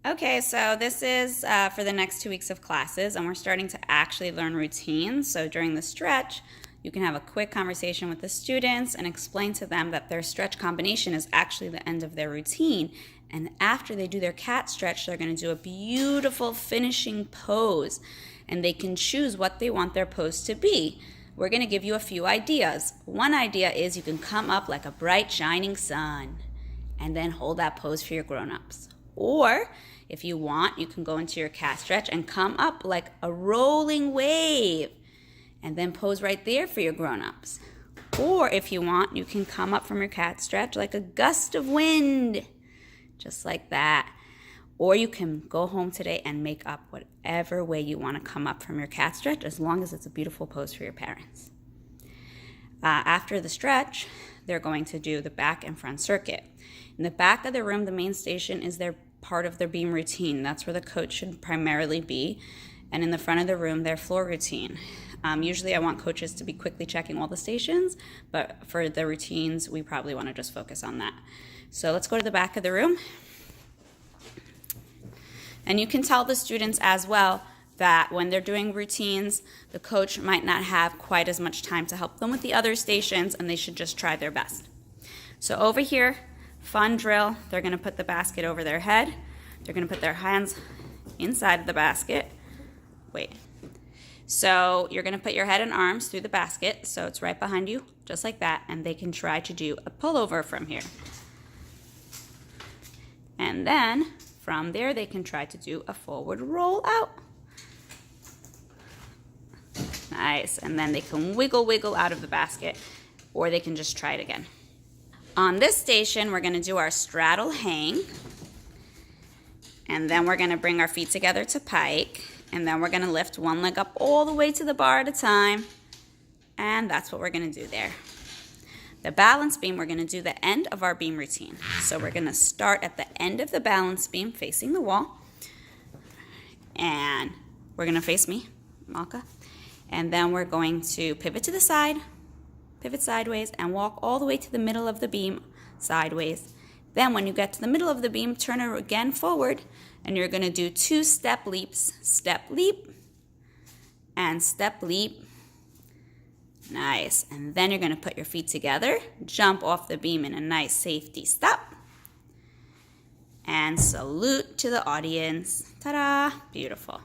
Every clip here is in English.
Okay, so this is for the next 2 weeks of classes, and we're starting to actually learn routines. So during the stretch, you can have a quick conversation with the students and explain to them that their stretch combination is actually the end of their routine. And after they do their cat stretch, they're going to do a beautiful finishing pose, and they can choose what they want their pose to be. We're going to give you a few ideas. One idea is you can come up like a bright, shining sun, and then hold that pose for your grown-ups. Or if you want, you can go into your cat stretch and come up like a rolling wave and then pose right there for your grown-ups. Or if you want, you can come up from your cat stretch like a gust of wind, just like that. Or you can go home today and make up whatever way you want to come up from your cat stretch, as long as it's a beautiful pose for your parents. After the stretch, they're going to do the back and front circuit. In the back of the room, the main station is their part of their beam routine. That's where the coach should primarily be. And in the front of the room, their floor routine. Usually I want coaches to be quickly checking all the stations, but for the routines, we probably want to just focus on that. So let's go to the back of the room. And you can tell the students as well that when they're doing routines, the coach might not have quite as much time to help them with the other stations, and they should just try their best. So over here, fun drill, they're going to put the basket over their head. They're going to put their hands inside of the basket. So you're going to put your head and arms through the basket, so it's right behind you, just like that, and they can try to do a pullover from here. And then from there, they can try to do a forward roll out. Nice, and then they can wiggle out of the basket, or they can just try it again. On this station, we're going to do our straddle hang, and then we're going to bring our feet together to pike, and then we're going to lift one leg up all the way to the bar at a time, and that's what we're going to do there. The balance beam, we're going to do the end of our beam routine. So we're going to start at the end of the balance beam facing the wall, and we're going to face me, Malka, and then we're going to pivot to the side, pivot sideways, and walk all the way to the middle of the beam sideways. Then when you get to the middle of the beam, turn it again forward, and you're going to do 2 step leaps. Step leap and step leap. Nice. And then you're going to put your feet together, jump off the beam in a nice safety stop, and salute to the audience. Ta-da! Beautiful.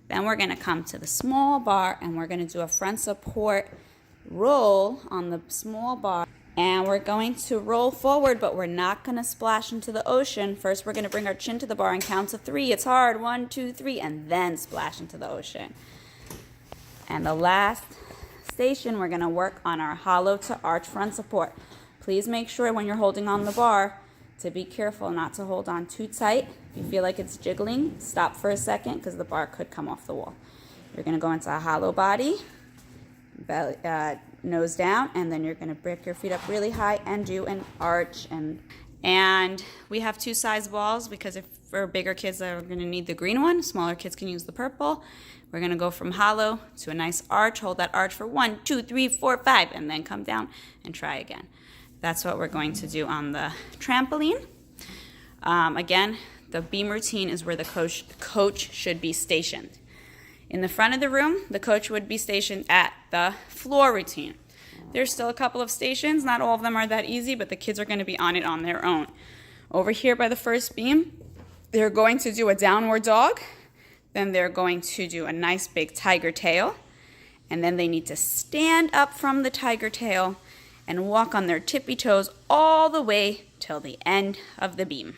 Then we're going to come to the small bar, and we're going to do a front support roll on the small bar. And we're going to roll forward, but we're not going to splash into the ocean. First, we're going to bring our chin to the bar and count to 3. It's hard. 1, 2, 3, and then splash into the ocean. And the last station, we're going to work on our hollow to arch front support. Please make sure when you're holding on the bar to be careful not to hold on too tight. If you feel like it's jiggling, stop for a second because the bar could come off the wall. You're going to go into a hollow body, belly, nose down, and then you're going to break your feet up really high and do an arch. And we have 2 size balls because if for bigger kids they're going to need the green one. Smaller kids can use the purple. We're going to go from hollow to a nice arch. Hold that arch for 1, 2, 3, 4, 5, and then come down and try again. That's what we're going to do on the trampoline. Again, the beam routine is where the coach should be stationed. In the front of the room, the coach would be stationed at the floor routine. There's still a couple of stations. Not all of them are that easy, but the kids are going to be on it on their own. Over here by the first beam, they're going to do a downward dog. Then they're going to do a nice big tiger tail. And then they need to stand up from the tiger tail and walk on their tippy toes all the way till the end of the beam.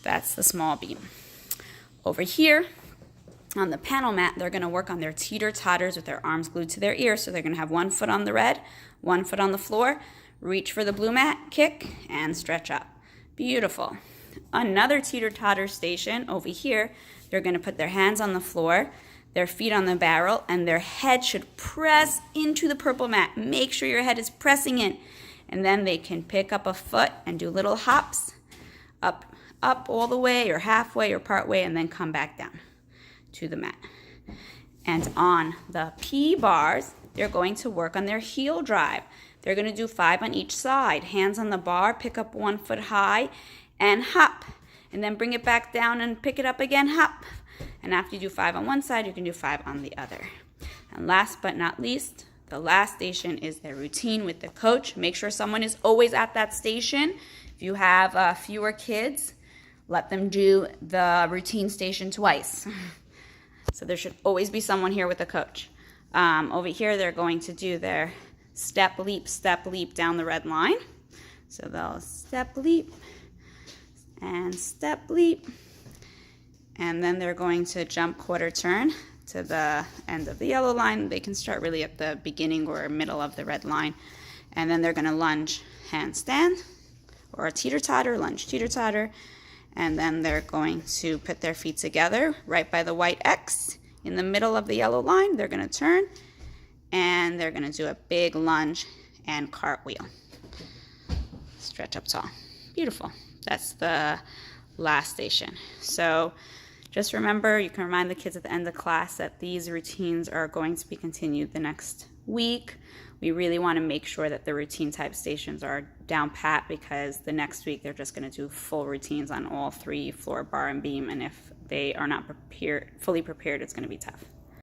That's the small beam. Over here, on the panel mat, they're going to work on their teeter-totters with their arms glued to their ears. So they're going to have 1 foot on the red, 1 foot on the floor, reach for the blue mat, kick, and stretch up. Beautiful. Another teeter-totter station over here, they're going to put their hands on the floor, their feet on the barrel, and their head should press into the purple mat. Make sure your head is pressing in. And then they can pick up a foot and do little hops up all the way or halfway or part way, and then come back down to the mat. And on the P bars, they're going to work on their heel drive. They're going to do 5 on each side. Hands on the bar, pick up 1 foot high, and hop. and then bring it back down and pick it up again, hop. And after you do 5 on one side, you can do 5 on the other. And last but not least, the last station is a routine with the coach. Make sure someone is always at that station. If you have fewer kids, let them do the routine station twice. So there should always be someone here with a coach. Over here, they're going to do their step, leap down the red line. So they'll step, leap, and step, leap. And then they're going to jump quarter turn to the end of the yellow line. They can start really at the beginning or middle of the red line. And then they're going to lunge handstand or a teeter-totter, lunge teeter-totter. And then they're going to put their feet together right by the white X in the middle of the yellow line. They're going to turn and they're going to do a big lunge and cartwheel. Stretch up tall. Beautiful. That's the last station. So just remember, you can remind the kids at the end of class that these routines are going to be continued the next week. We really want to make sure that the routine type stations are down pat, because the next week they're just going to do full routines on all 3, floor, bar, and beam. And if they are not fully prepared, it's going to be tough.